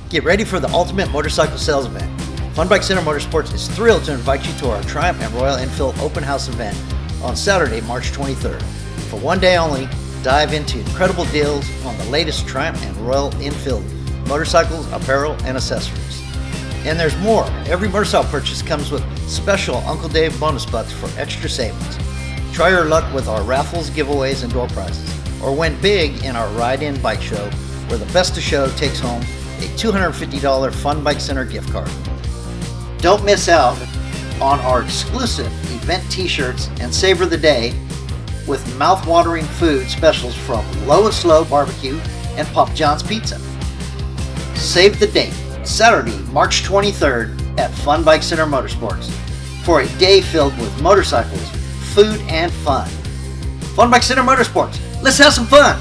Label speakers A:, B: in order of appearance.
A: Get ready for the ultimate motorcycle sales event. Fun Bike Center Motorsports is thrilled to invite you to our Triumph and Royal Enfield open house event on Saturday, March 23rd. For one day only, dive into incredible deals on the latest Triumph and Royal Enfield motorcycles, apparel, and accessories. And there's more. Every motorcycle purchase comes with special Uncle Dave bonus bucks for extra savings. Try your luck with our raffles, giveaways, and door prizes, or win big in our ride-in bike show, where the best of show takes home a $250 Fun Bike Center gift card. Don't miss out on our exclusive event t-shirts and savor the day with mouth-watering food specials from Low and Slow Barbecue and Pop John's Pizza. Save the date, Saturday, March 23rd at Fun Bike Center Motorsports for a day filled with motorcycles, food, and fun. Fun Bike Center Motorsports, let's have some fun!